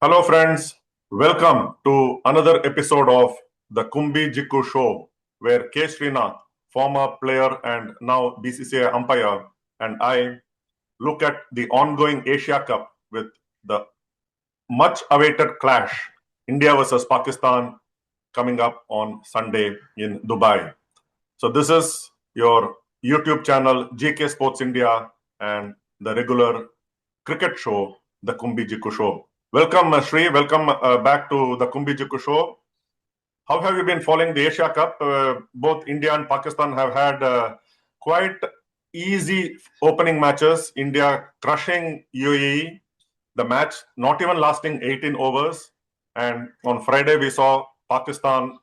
Hello, friends. Welcome to another episode of the Kumbi-Gikku Show, where K Srinath, former player and now BCCI umpire, and I look at the ongoing Asia Cup with the much awaited clash, India versus Pakistan, coming up on Sunday in Dubai. So, this is your YouTube channel, GK Sports India, and the regular cricket show, the Kumbi-Gikku Show. Welcome, Sri. Welcome back to the Kumbi-Gikku Show. How have you been following the Asia Cup? Both India and Pakistan have had quite easy opening matches. India crushing UAE, the match not even lasting 18 overs. And on Friday, we saw Pakistan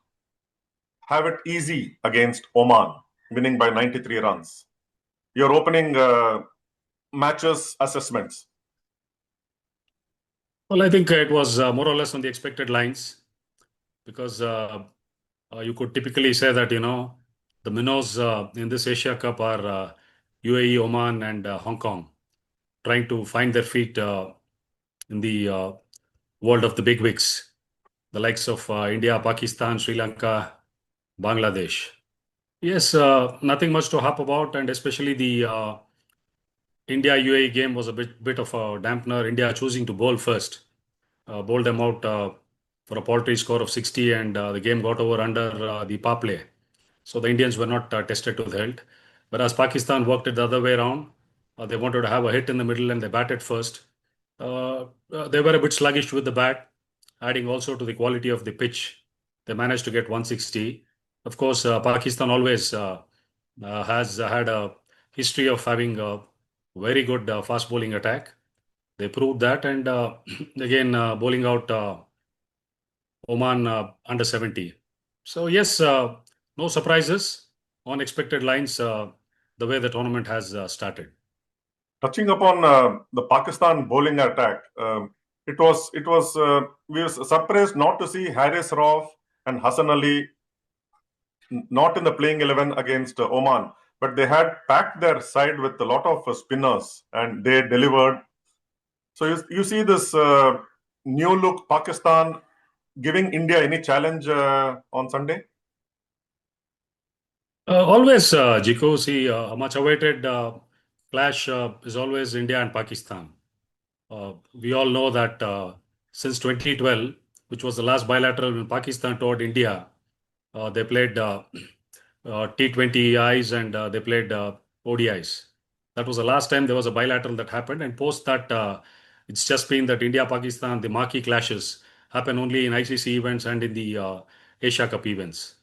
have it easy against Oman, winning by 93 runs. Your opening matches assessments. Well, I think it was more or less on the expected lines because you could typically say that, the minnows in this Asia Cup are UAE, Oman, and Hong Kong trying to find their feet in the world of the big wigs, the likes of India, Pakistan, Sri Lanka, Bangladesh. Yes, nothing much to harp about, and especially the India UAE game was a bit of a dampener. India choosing to bowl first. Bowled them out for a paltry score of 60, and the game got over under the power play. So the Indians were not tested to the hilt. Whereas Pakistan worked it the other way around. They wanted to have a hit in the middle and they batted first. They were a bit sluggish with the bat, adding also to the quality of the pitch. They managed to get 160. Of course, Pakistan always has had a history of having a very good fast bowling attack. They proved that, and again bowling out Oman under 70. So yes, no surprises, unexpected lines. The way the tournament has started. Touching upon the Pakistan bowling attack, we were surprised not to see Haris Rauf and Hassan Ali not in the playing 11 against Oman, but they had packed their side with a lot of spinners and they delivered. So you see this new look Pakistan giving India any challenge on Sunday? Always, Jiko, see, a much awaited clash is always India and Pakistan. We all know that since 2012, which was the last bilateral when Pakistan toured India, they played T20Is and they played ODIs. That was the last time there was a bilateral that happened. And post that, it's just been that India-Pakistan, the marquee clashes happen only in ICC events and in the Asia Cup events.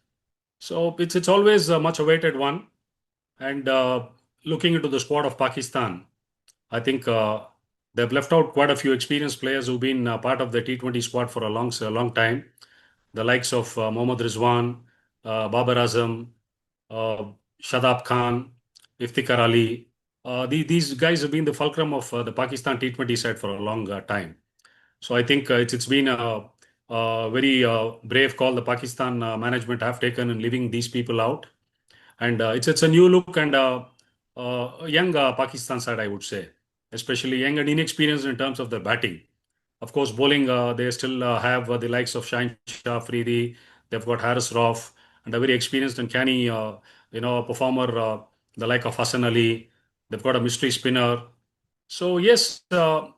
So it's always a much awaited one. And looking into the squad of Pakistan, I think they've left out quite a few experienced players who've been part of the T20 squad for a long time. The likes of Mohammad Rizwan, Babar Azam, Shadab Khan, Iftikhar Ali. These guys have been the fulcrum of the Pakistan T20 side for a long time. So I think it's been a very brave call the Pakistan management have taken in leaving these people out. And it's a new look and young Pakistan side, I would say, especially young and inexperienced in terms of their batting. Of course, bowling, they still have the likes of Shaheen Shah Afridi. They've got Haris Rauf and a very experienced and canny, performer, the like of Hassan Ali. They've got a mystery spinner. So yes, the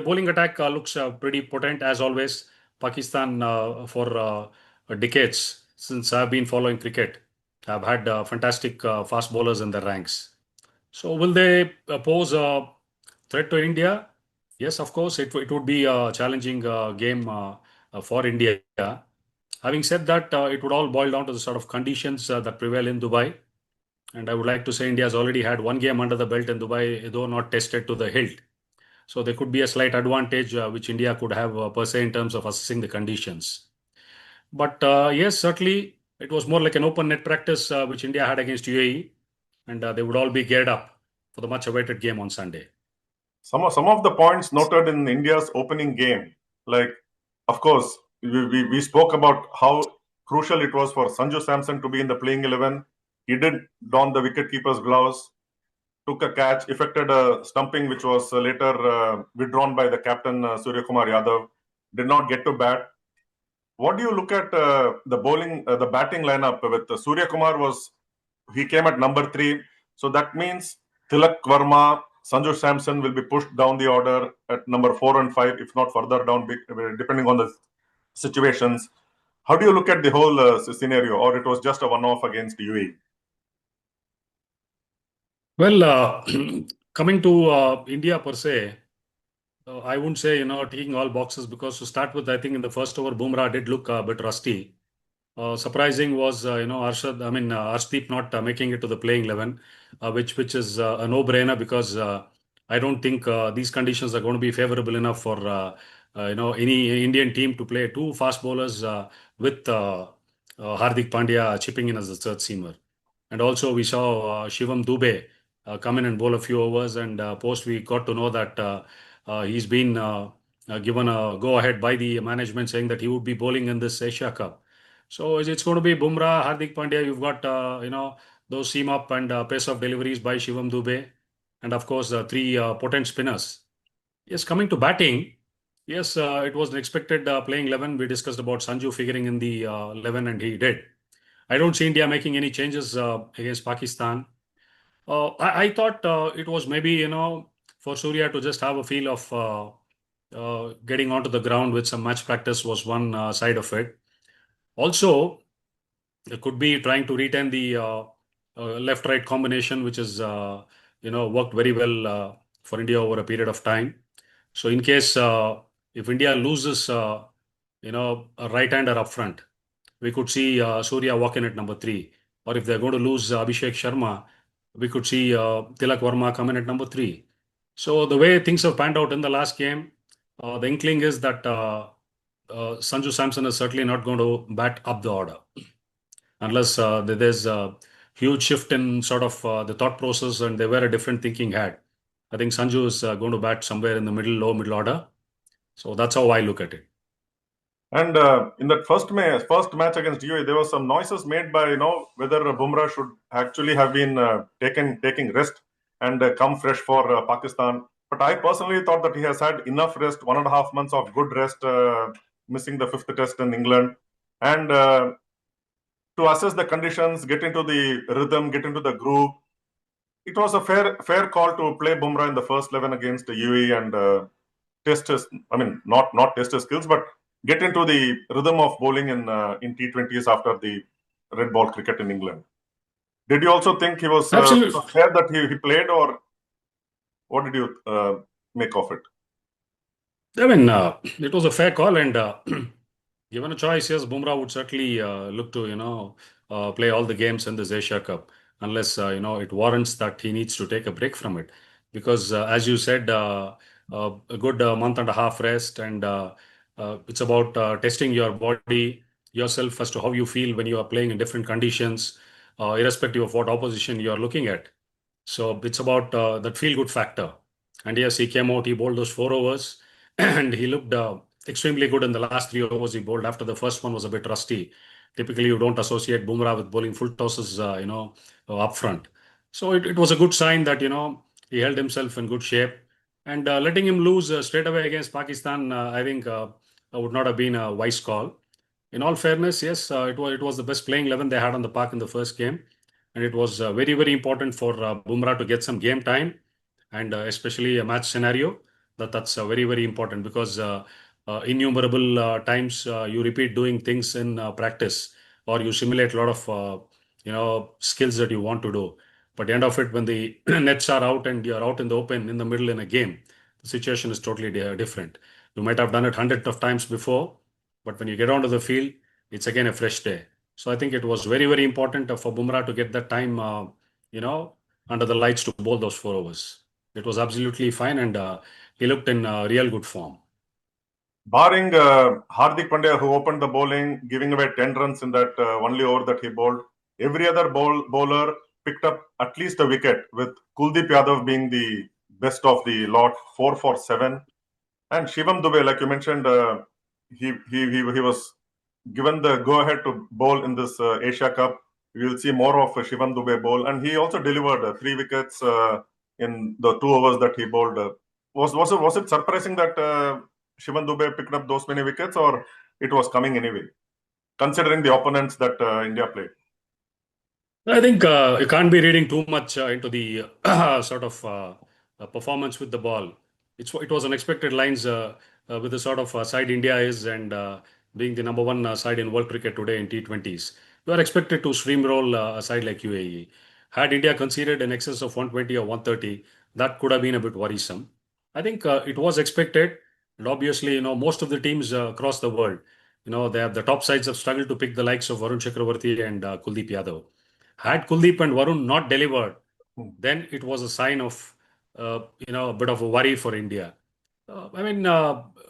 bowling attack looks pretty potent as always. Pakistan for decades since I've been following cricket have had fantastic fast bowlers in their ranks. So will they pose a threat to India? Yes, of course, it would be a challenging game for India. Having said that, it would all boil down to the sort of conditions that prevail in Dubai. And I would like to say India has already had one game under the belt in Dubai, though not tested to the hilt. So there could be a slight advantage which India could have per se in terms of assessing the conditions. But yes, certainly it was more like an open net practice which India had against UAE, and they would all be geared up for the much awaited game on Sunday. Some of the points noted in India's opening game, like, of course, we spoke about how crucial it was for Sanju Samson to be in the playing 11. He did don the wicketkeeper's gloves, took a catch, effected a stumping which was later withdrawn by the captain Surya Kumar Yadav. did not get to bat. What do you look at the batting lineup with Surya Kumar he came at number 3. So that means Tilak Verma, Sanju Samson will be pushed down the order at number 4 and 5, if not further down, depending on the situations. How do you look at the whole scenario, or it was just a one-off against UAE? Well, coming to India per se, I wouldn't say, ticking all boxes, because to start with, I think in the first over, Bumrah did look a bit rusty. Surprising was, Arshdeep not making it to the playing 11, which is a no-brainer, because I don't think these conditions are going to be favorable enough for any Indian team to play two fast bowlers with Hardik Pandya chipping in as a third seamer. And also we saw Shivam Dube come in and bowl a few overs, and post we got to know that he's been given a go-ahead by the management, saying that he would be bowling in this Asia Cup. So it's going to be Bumrah, Hardik Pandya. You've got those seam up and pace of deliveries by Shivam Dube, and of course 3 potent spinners. Yes, coming to batting, yes, it was an expected playing 11. We discussed about Sanju figuring in the 11, and he did. I don't see India making any changes against Pakistan. I thought it was maybe, for Surya to just have a feel of getting onto the ground with some match practice was one side of it. Also, it could be trying to retain the left-right combination, which is, worked very well for India over a period of time. So in case if India loses, a right-hander up front, we could see Surya walk in at number 3. Or if they're going to lose Abhishek Sharma, we could see Tilak Verma come in at number 3. So the way things have panned out in the last game, the inkling is that Sanju Samson is certainly not going to bat up the order, unless there's a huge shift in sort of the thought process and they were a different thinking had. I think Sanju is going to bat somewhere in the low middle order. So that's how I look at it. And in that first match against UAE, there was some noises made by whether Bumrah should actually have been taking rest and come fresh for Pakistan. But I personally thought that he has had enough rest, 1.5 months of good rest, missing the 5th test in England, and to assess the conditions, get into the rhythm, get into the groove. It was a fair call to play Bumrah in the first 11 against the UAE and test his, not test his skills, but get into the rhythm of bowling in T20s after the red ball cricket in England. Did you also think he was fair that he played, or what did you make of it? I mean, it was a fair call, and given a choice, yes, Bumrah would certainly look to play all the games in this Asia Cup, unless it warrants that he needs to take a break from it, because as you said, a good month and a half rest, and it's about testing your body, yourself, as to how you feel when you are playing in different conditions, irrespective of what opposition you are looking at. So it's about that feel-good factor. And yes, he came out, he bowled those 4 overs, and he looked extremely good in the last 3 overs he bowled. After the first one was a bit rusty. Typically, you don't associate Bumrah with bowling full tosses, up front. So it was a good sign that, he held himself in good shape. And letting him lose straight away against Pakistan, I think would not have been a wise call. In all fairness, yes, it was the best playing 11 they had on the park in the first game. And it was very, very important for Bumrah to get some game time, and especially a match scenario. That's very, very important, because innumerable times you repeat doing things in practice, or you simulate a lot of skills that you want to do. But the end of it, when the nets are out and you're out in the open in the middle in a game, the situation is totally different. You might have done it hundreds of times before, but when you get onto the field, it's again a fresh day. So I think it was very, very important for Bumrah to get that time, under the lights to bowl those 4 overs. It was absolutely fine, and he looked in real good form. Barring Hardik Pandya, who opened the bowling, giving away 10 runs in that only over that he bowled, every other bowler picked up at least a wicket, with Kuldeep Yadav being the best of the lot, 4 for 7. And Shivam Dube, like you mentioned, he was given the go-ahead to bowl in this Asia Cup. We will see more of Shivam Dube bowl, and he also delivered 3 wickets in the 2 overs that he bowled. Was it surprising that Shivan Dube picked up those many wickets, or it was coming anyway, considering the opponents that India played? I think you can't be reading too much into the sort of performance with the ball. It was unexpected lines with the sort of side India is and being the number one side in world cricket today in T20s. You are expected to steamroll a side like UAE. Had India conceded in excess of 120 or 130, that could have been a bit worrisome. I think it was expected, and obviously, most of the teams across the world, the top sides have struggled to pick the likes of Varun Chakravarti and Kuldeep Yadav. Had Kuldeep and Varun not delivered, Hmm. then it was a sign of a bit of a worry for India.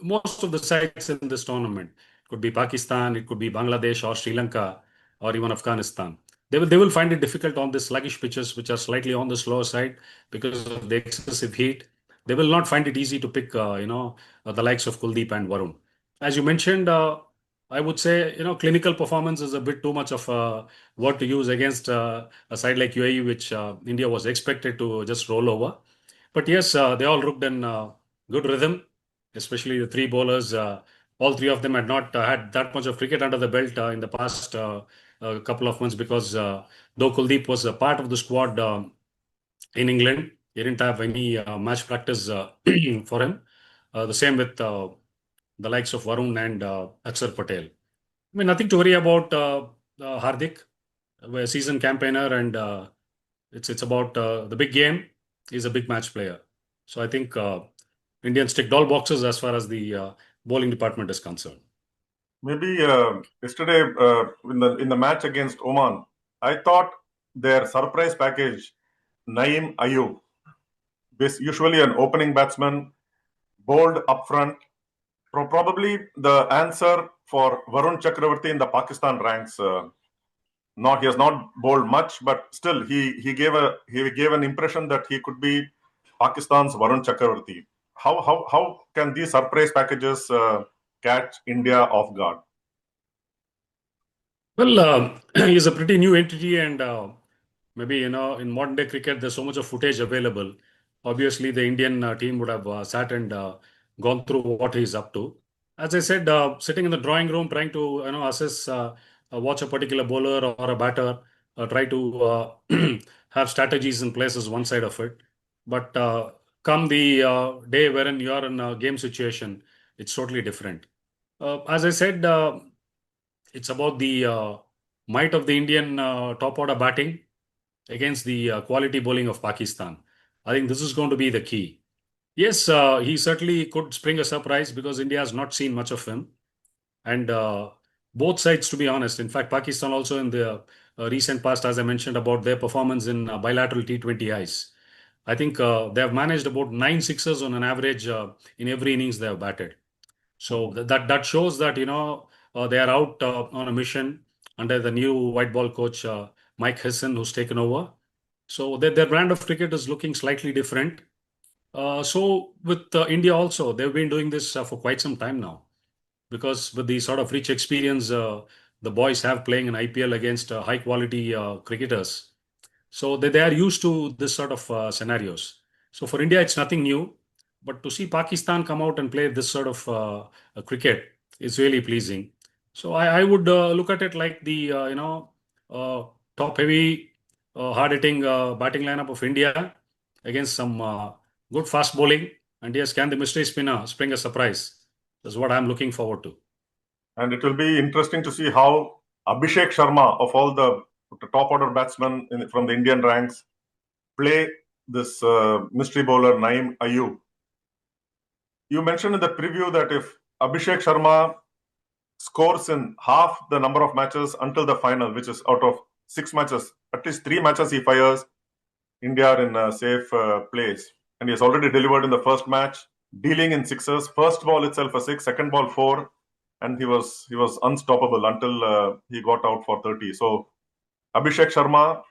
Most of the sides in this tournament, it could be Pakistan, it could be Bangladesh or Sri Lanka or even Afghanistan. They will find it difficult on the sluggish pitches, which are slightly on the slower side because of the excessive heat. They will not find it easy to pick, the likes of Kuldeep and Varun. As you mentioned, I would say, clinical performance is a bit too much of a word to use against a side like UAE, which India was expected to just roll over. But yes, they all looked in good rhythm, especially the three bowlers. All three of them had not had that much of cricket under the belt in the past couple of months because though Kuldeep was a part of the squad in England, he didn't have any match practice for him. The same with the likes of Varun and Akshar Patel. I mean, nothing to worry about Hardik, a seasoned campaigner, and it's about the big game. He's a big match player. So I think Indians ticked all boxes as far as the bowling department is concerned. Maybe yesterday in the match against Oman, I thought their surprise package, Naeem Ayub, usually an opening batsman, bowled up front, probably the answer for Varun Chakravarti in the Pakistan ranks. Not he has not bowled much, but still he gave an impression that he could be Pakistan's Varun Chakravarti. How can these surprise packages catch India off guard? Well, he's a pretty new entity, and maybe in modern day cricket, there's so much of footage available. Obviously, the Indian team would have sat and gone through what he's up to. As I said, sitting in the drawing room trying to assess, watch a particular bowler or a batter, try to have strategies in place is one side of it. But come the day wherein you are in a game situation, it's totally different. As I said, it's about the might of the Indian top order batting against the quality bowling of Pakistan. I think this is going to be the key. Yes, he certainly could spring a surprise because India has not seen much of him. And both sides, to be honest, in fact, Pakistan also in the recent past, as I mentioned about their performance in bilateral T20Is, I think they have managed about 9 sixes on an average in every innings they have batted. So that shows that they are out on a mission under the new white ball coach Mike Hesson, who's taken over. So their brand of cricket is looking slightly different. So with India also, they've been doing this for quite some time now because with the sort of rich experience the boys have playing in IPL against high quality cricketers. So they are used to this sort of scenarios. So for India, it's nothing new. But to see Pakistan come out and play this sort of cricket is really pleasing. So I would look at it like the uh, top heavy, hard hitting batting lineup of India against some good fast bowling. And yes, can the mystery spinner spring a surprise? That's what I'm looking forward to. And it will be interesting to see how Abhishek Sharma, of all the top order batsmen from the Indian ranks, play this mystery bowler Naeem Ayub. You mentioned in the preview that if Abhishek Sharma scores in half the number of matches until the final, which is out of 6 matches, at least 3 matches he fires, India are in a safe place. And he has already delivered in the first match, dealing in sixes. First ball itself a six, second ball four, and he was unstoppable until he got out for 30. So Abhishek Sharma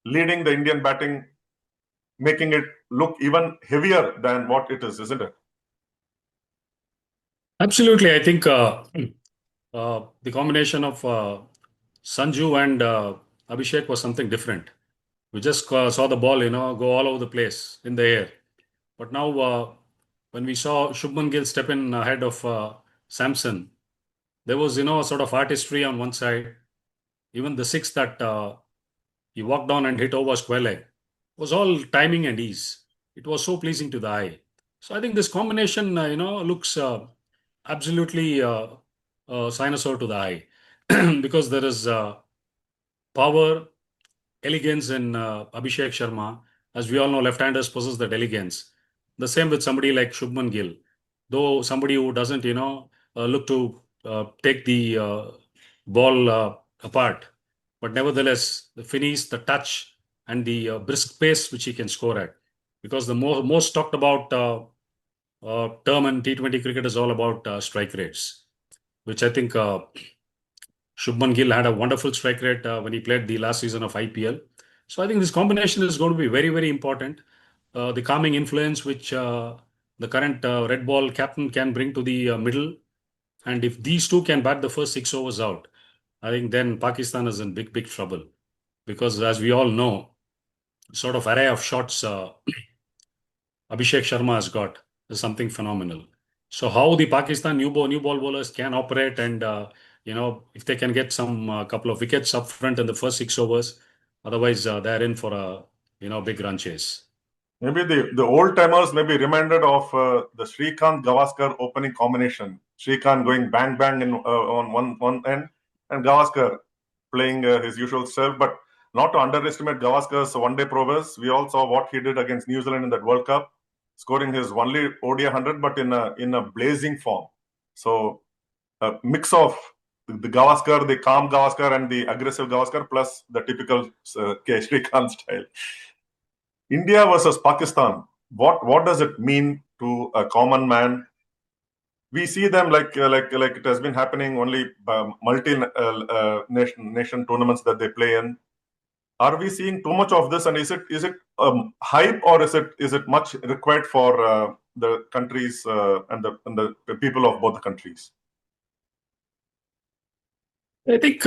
leading the Indian batting, making it look even heavier than what it is, isn't it? Absolutely. I think the combination of Sanju and Abhishek was something different. We just saw the ball, go all over the place in the air. But now when we saw Shubman Gill step in ahead of Samson, there was, sort of artistry on one side. Even the six that he walked on and hit over square leg was all timing and ease. It was so pleasing to the eye. So I think this combination, looks absolutely cynosure to the eye because there is power, elegance in Abhishek Sharma. As we all know, left-handers possess that elegance. The same with somebody like Shubman Gill, though somebody who doesn't, look to take the ball apart. But nevertheless, the finish, the touch, and the brisk pace which he can score at. Because the most talked about term in T20 cricket is all about strike rates, which I think Shubman Gill had a wonderful strike rate when he played the last season of IPL. So I think this combination is going to be very, very important. The calming influence which the current red ball captain can bring to the middle. And if these two can bat the first 6 overs out, I think then Pakistan is in big, big trouble. Because as we all know, sort of array of shots Abhishek Sharma has got is something phenomenal. So how the Pakistan new ball bowlers can operate and if they can get some couple of wickets up front in the first 6 overs, otherwise they're in for a big run chase. Maybe the old timers may be reminded of the Srikanth Gavaskar opening combination. Srikanth going bang bang on one end, and Gavaskar playing his usual style. But not to underestimate Gavaskar's one-day prowess. We all saw what he did against New Zealand in that World Cup, scoring his only ODI 100, but in a blazing form. So a mix of the Gavaskar, the calm Gavaskar, and the aggressive Gavaskar, plus the typical K Srinath style. India versus Pakistan. What does it mean to a common man? We see them like it has been happening only by nation tournaments that they play in. Are we seeing too much of this, and is it hype, or is it much required for the countries and the people of both the countries? I think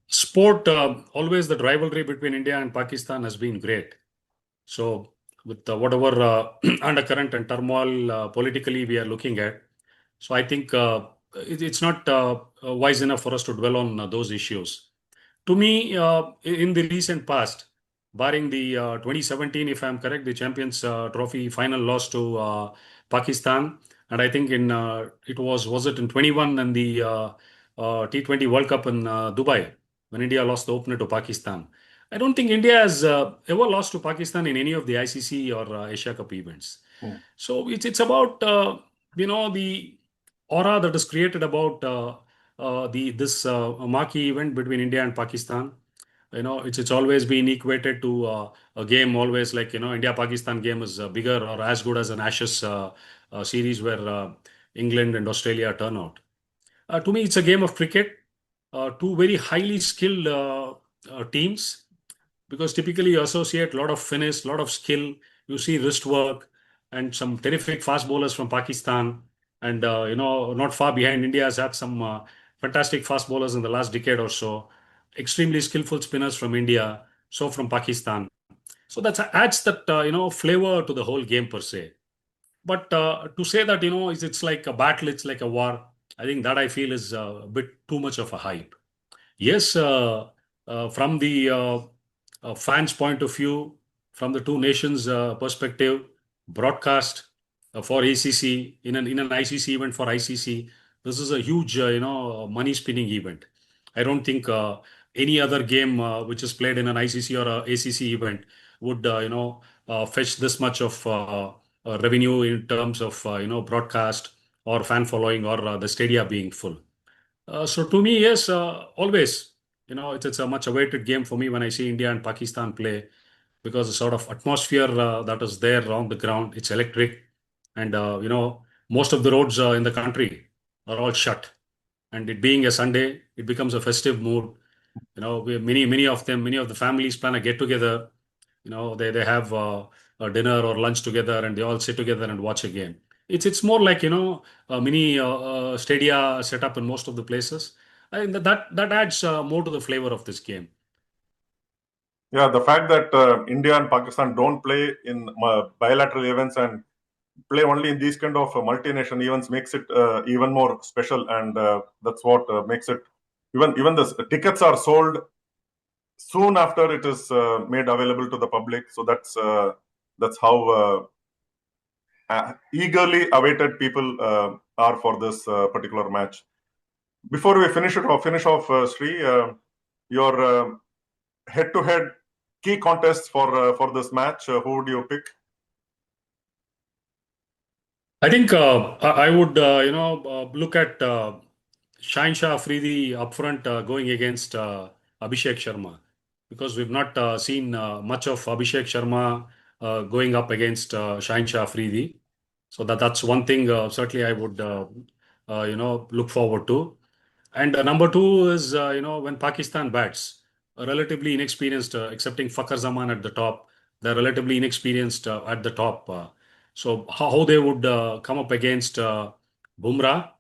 sport, always the rivalry between India and Pakistan has been great. So with whatever undercurrent and turmoil politically we are looking at, so I think it's not wise enough for us to dwell on those issues. To me, in the recent past, barring the 2017, if I'm correct, the Champions Trophy final loss to Pakistan, and I think in it was it in 21 and the T20 World Cup in Dubai when India lost the opener to Pakistan. I don't think India has ever lost to Pakistan in any of the ICC or Asia Cup events. So it's about the aura that is created about this marquee event between India and Pakistan. It's always been equated to a game always like India Pakistan game is bigger or as good as an Ashes series where England and Australia turn out. To me, it's a game of cricket. Two very highly skilled teams, because typically you associate a lot of finish, a lot of skill. You see wrist work and some terrific fast bowlers from Pakistan. And, not far behind, India has had some fantastic fast bowlers in the last decade or so. Extremely skillful spinners from India, so from Pakistan. So that adds that, flavor to the whole game per se. But to say that, it's like a battle, it's like a war, I think that I feel is a bit too much of a hype. Yes, from the fans' point of view, from the two nations' perspective, broadcast for ACC in an ICC event for ICC, this is a huge money spinning event. I don't think any other game which is played in an ICC or a ACC event would fetch this much of revenue in terms of broadcast or fan following or the stadia being full. So to me, yes, always, it's a much awaited game for me when I see India and Pakistan play, because the sort of atmosphere that is there on the ground, it's electric, and most of the roads in the country are all shut, and it being a Sunday, it becomes a festive mood. Many of them, many of the families plan a get together. They have a dinner or lunch together, and they all sit together and watch a game. It's more like a mini stadia set up in most of the places. I think that adds more to the flavor of this game. Yeah, the fact that India and Pakistan don't play in bilateral events, and play only in these kind of multinational events makes it even more special, and that's what makes it. Even the tickets are sold soon after it is made available to the public. So that's how eagerly awaited people are for this particular match. Before we finish off, Sri, your head-to-head key contests for this match. Who would you pick? I think I would, look at Shine Shah Afridi up front going against Abhishek Sharma, because we've not seen much of Abhishek Sharma going up against Shine Shah Afridi. So that's one thing certainly I would, look forward to. And number two is, when Pakistan bats, relatively inexperienced, excepting Fakhar Zaman at the top, they're relatively inexperienced at the top. So how they would come up against Bumrah,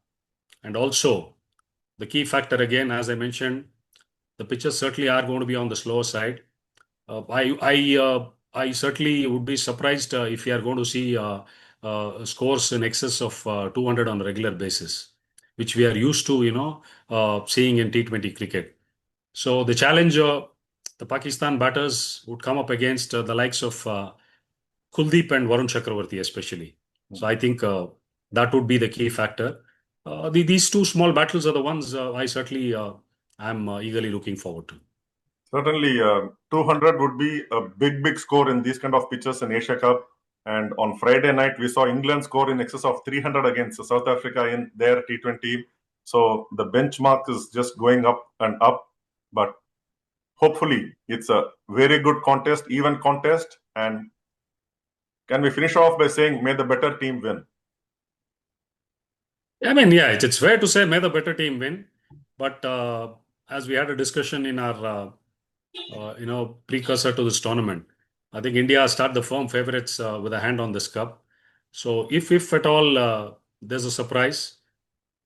and also the key factor again, as I mentioned, the pitches certainly are going to be on the slower side. I certainly would be surprised if we are going to see scores in excess of 200 on a regular basis, which we are used to, seeing in T20 cricket. So the challenge, the Pakistan batters would come up against the likes of Kuldeep and Varun Chakravarti, especially. So I think that would be the key factor. These two small battles are the ones I certainly am eagerly looking forward to. Certainly, 200 would be a big score in these kind of pitches in Asia Cup. And on Friday night, we saw England score in excess of 300 against South Africa in their T20. So the benchmark is just going up and up. But hopefully, it's a very good contest, even contest. And can we finish off by saying, may the better team win? I mean, yeah, it's fair to say may the better team win. But as we had a discussion in our, precursor to this tournament, I think India start the firm favorites with a hand on this cup. So if at all there's a surprise,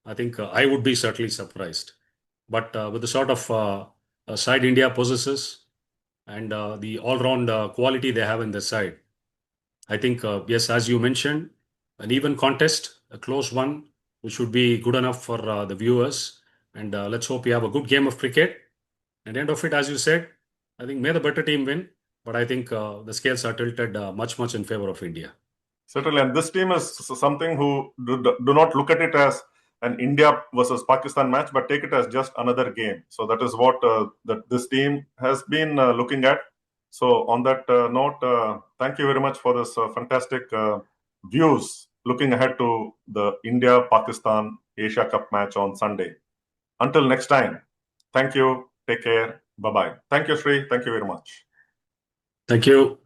I think I would be certainly surprised. But with the sort of side India possesses and the all-round quality they have in their side, I think, yes, as you mentioned, an even contest, a close one, which would be good enough for the viewers. And let's hope we have a good game of cricket. At the end of it, as you said, I think may the better team win. But I think the scales are tilted much in favor of India. Certainly, and this team is something who do not look at it as an India versus Pakistan match, but take it as just another game. So that is what that this team has been looking at. So on that note, thank you very much for this fantastic views looking ahead to the India-Pakistan Asia Cup match on Sunday. Until next time, thank you, take care, bye-bye. Thank you, Sri. Thank you very much. Thank you.